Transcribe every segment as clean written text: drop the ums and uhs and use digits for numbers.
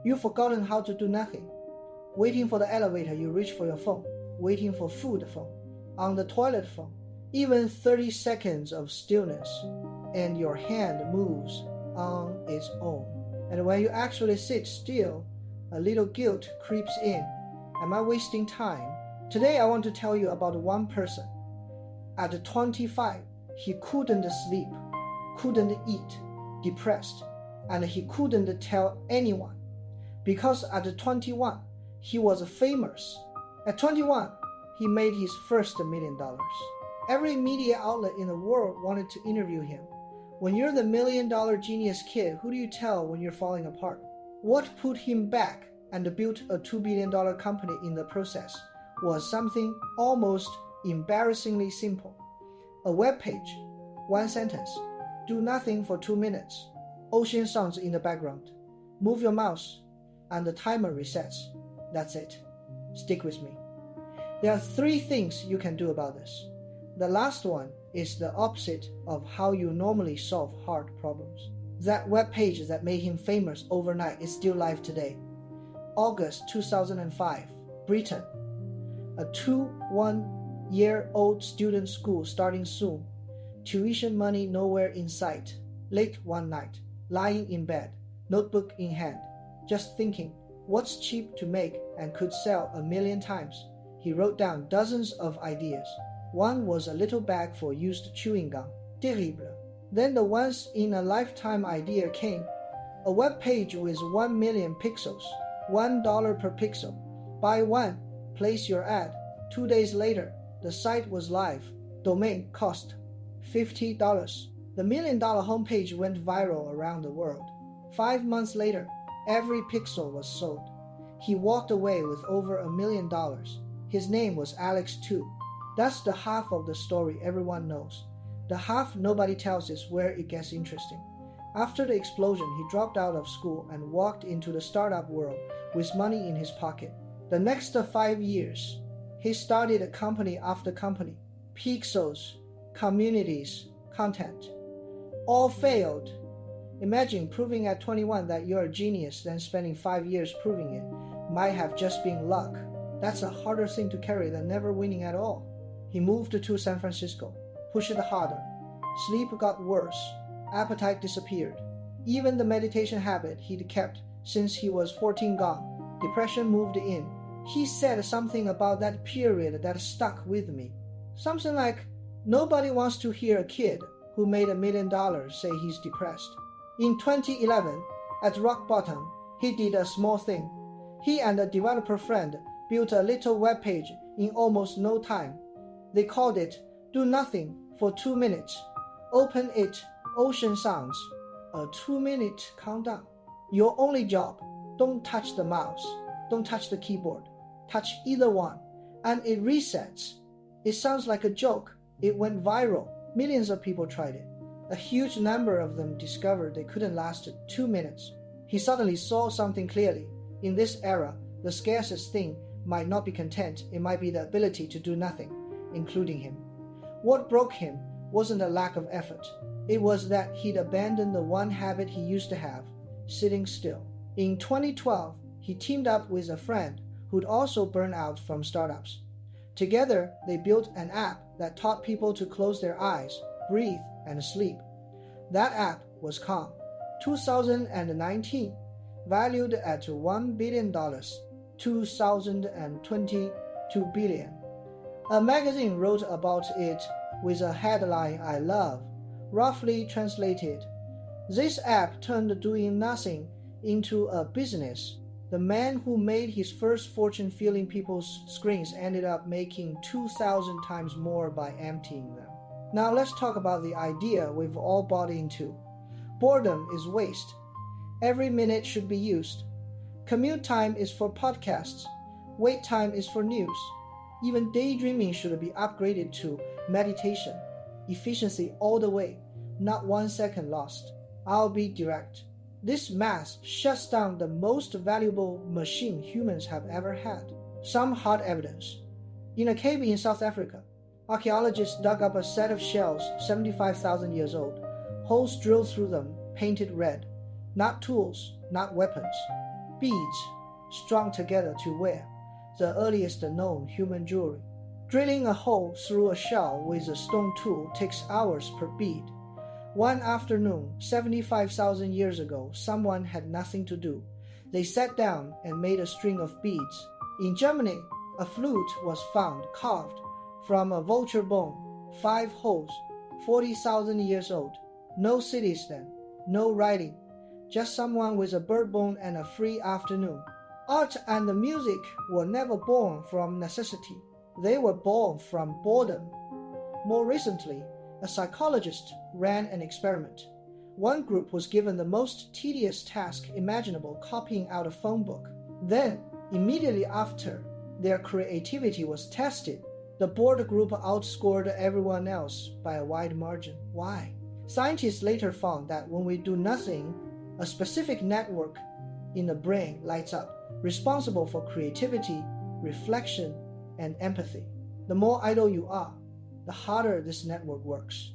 You've forgotten how to do nothing. Waiting for the elevator, you reach for your phone. Waiting for food, phone. On the toilet, phone. Even 30 seconds of stillness, and your hand moves on its own. And when you actually sit still, a little guilt creeps in. Am I wasting time? Today I want to tell you about one person. At 25, he couldn't sleep, couldn't eat, depressed, and he couldn't tell anyone. Because at 21, he was famous. At 21, he made his first $1 million. Every media outlet in the world wanted to interview him. When you're the $1 million genius kid, who do you tell when you're falling apart? What put him back and built a $2 billion company in the process was something almost embarrassingly simple. A web page, one sentence, do nothing for 2 minutes, ocean sounds in the background, move your mouse, and the timer resets. That's it. Stick with me. There are 3 things you can do about this. The last one is the opposite of how you normally solve hard problems. That web page that made him famous overnight is still live today. August 2005, Britain. A 21-year-old student school starting soon. Tuition money nowhere in sight. Late one night, lying in bed, notebook in hand, just thinking, what's cheap to make and could sell 1 million times? He wrote down dozens of ideas. One was a little bag for used chewing gum. Terrible. Then the once-in-a-lifetime idea came. A web page with 1 million pixels, $1 per pixel. Buy one, place your ad. 2 days later, the site was live. Domain cost $50. The $1 million homepage went viral around the world. 5 months later, every pixel was sold. He walked away with over $1 million. His name was Alex too. That's the half of the story everyone knows. The half nobody tells is where it gets interesting. After the explosion, he dropped out of school and walked into the startup world with money in his pocket. The next 5 years, he started company after company. Pixels, communities, content. All failed. Imagine proving at 21 that you're a genius, then spending 5 years proving it. Might have just been luck. That's a harder thing to carry than never winning at all. He moved to San Francisco, pushed it harder. Sleep got worse. Appetite disappeared. Even the meditation habit he'd kept since he was 14 gone. Depression moved in. He said something about that period that stuck with me. Something like, nobody wants to hear a kid who made $1 million say he's depressed. In 2011, at rock bottom, he did a small thing. He and a developer friend built a little web page in almost no time. They called it Do Nothing for 2 minutes. Open it, ocean sounds. A 2-minute countdown. Your only job, don't touch the mouse, don't touch the keyboard, touch either one, and it resets. It sounds like a joke. It went viral. Millions of people tried it. A huge number of them discovered they couldn't last 2 minutes. He suddenly saw something clearly. In this era, the scarcest thing might not be content, it might be the ability to do nothing, including him. What broke him wasn't a lack of effort. It was that he'd abandoned the one habit he used to have, sitting still. In 2012, he teamed up with a friend who'd also burned out from startups. Together, they built an app that taught people to close their eyes, breathe, and sleep. That app was Calm. 2019, valued at $1 billion, 2020, $2 billion. A magazine wrote about it with a headline I love, roughly translated, "This app turned doing nothing into a business." The man who made his first fortune filling people's screens ended up making 2,000 times more by emptying them. Now let's talk about the idea we've all bought into. Boredom is waste. Every minute should be used. Commute time is for podcasts. Wait time is for news. Even daydreaming should be upgraded to meditation. Efficiency all the way, not 1 second lost. I'll be direct. This math shuts down the most valuable machine humans have ever had. Some hard evidence. In a cave in South Africa, archaeologists dug up a set of shells 75,000 years old, holes drilled through them, painted red. Not tools, not weapons. beads strung together to wear, the earliest known human jewelry. Drilling a hole through a shell with a stone tool takes hours per bead. One afternoon, 75,000 years ago, someone had nothing to do. They sat down and made a string of beads. In Germany, a flute was found carved from a vulture bone, 5 holes, 40,000 years old. No cities then, no writing, just someone with a bird bone and a free afternoon. Art and the music were never born from necessity. They were born from boredom. More recently, a psychologist ran an experiment. One group was given the most tedious task imaginable, copying out a phone book. Then, immediately after, their creativity was tested. The bored group outscored everyone else by a wide margin. Why? Scientists later found that when we do nothing, a specific network in the brain lights up, responsible for creativity, reflection, and empathy. The more idle you are, the harder this network works.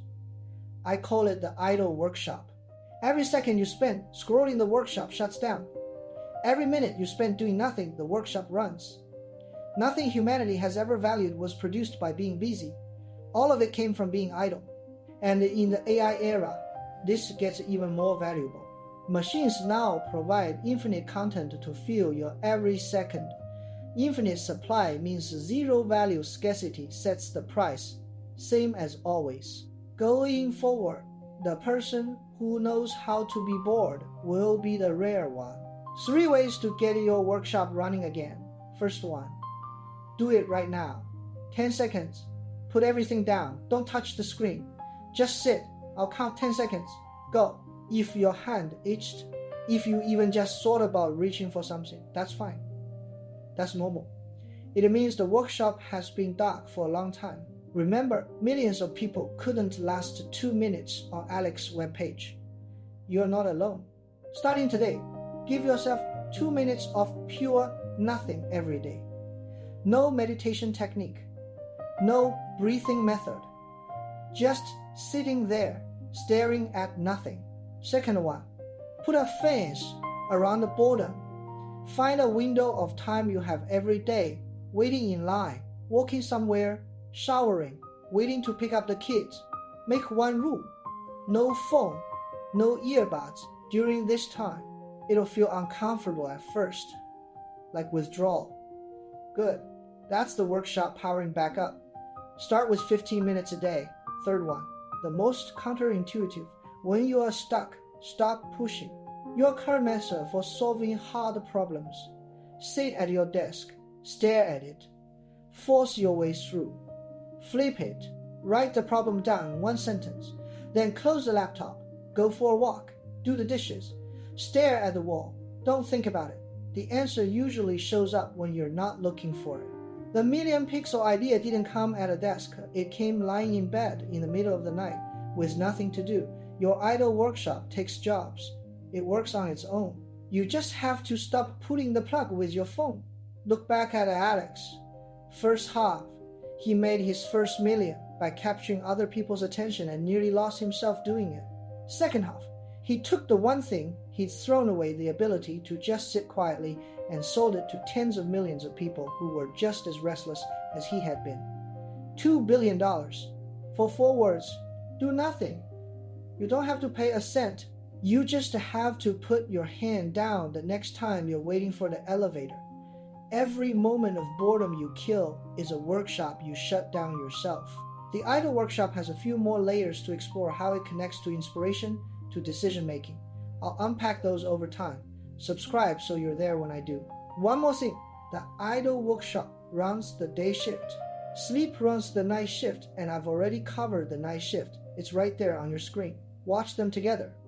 I call it the idle workshop. Every second you spend scrolling, the workshop shuts down. Every minute you spend doing nothing, the workshop runs. Nothing humanity has ever valued was produced by being busy. All of it came from being idle. And in the AI era, this gets even more valuable. Machines now provide infinite content to fill your every second. Infinite supply means zero value scarcity sets the price, same as always. Going forward, the person who knows how to be bored will be the rare one. 3 ways to get your workshop running again. First one, do it right now. 10 seconds. Put everything down. Don't touch the screen. Just sit. I'll count 10 seconds. Go. If your hand itched, if you even just thought about reaching for something, that's fine. That's normal. It means the workshop has been dark for a long time. Remember, millions of people couldn't last 2 minutes on Alex's webpage. You're not alone. Starting today, give yourself 2 minutes of pure nothing every day. No meditation technique. No breathing method. Just sitting there, staring at nothing. Second one, put a fence around the boredom. Find a window of time you have every day, waiting in line, walking somewhere, showering, waiting to pick up the kids. Make one rule. No phone, no earbuds during this time. It'll feel uncomfortable at first, like withdrawal. Good. That's the workshop powering back up. Start with 15 minutes a day. Third one, the most counterintuitive. When you are stuck, stop pushing. Your current method for solving hard problems. Sit at your desk, stare at it. Force your way through. Flip it. Write the problem down in 1 sentence. Then close the laptop. Go for a walk. Do the dishes. Stare at the wall. Don't think about it. The answer usually shows up when you're not looking for it. The million pixel idea didn't come at a desk. It came lying in bed in the middle of the night with nothing to do. Your idle workshop takes jobs. It works on its own. You just have to stop pulling the plug with your phone. Look back at Alex. First half, he made his first million by capturing other people's attention and nearly lost himself doing it. Second half, he took the one thing he'd thrown away, the ability to just sit quietly, and sold it to tens of millions of people who were just as restless as he had been. $2 billion. For 4 words, do nothing. You don't have to pay a cent. You just have to put your hand down the next time you're waiting for the elevator. Every moment of boredom you kill is a workshop you shut down yourself. The idle workshop has a few more layers to explore how it connects to inspiration, to decision making. I'll unpack those over time. Subscribe so you're there when I do. One more thing, the idle workshop runs the day shift. Sleep runs the night shift, and I've already covered the night shift. It's right there on your screen. Watch them together.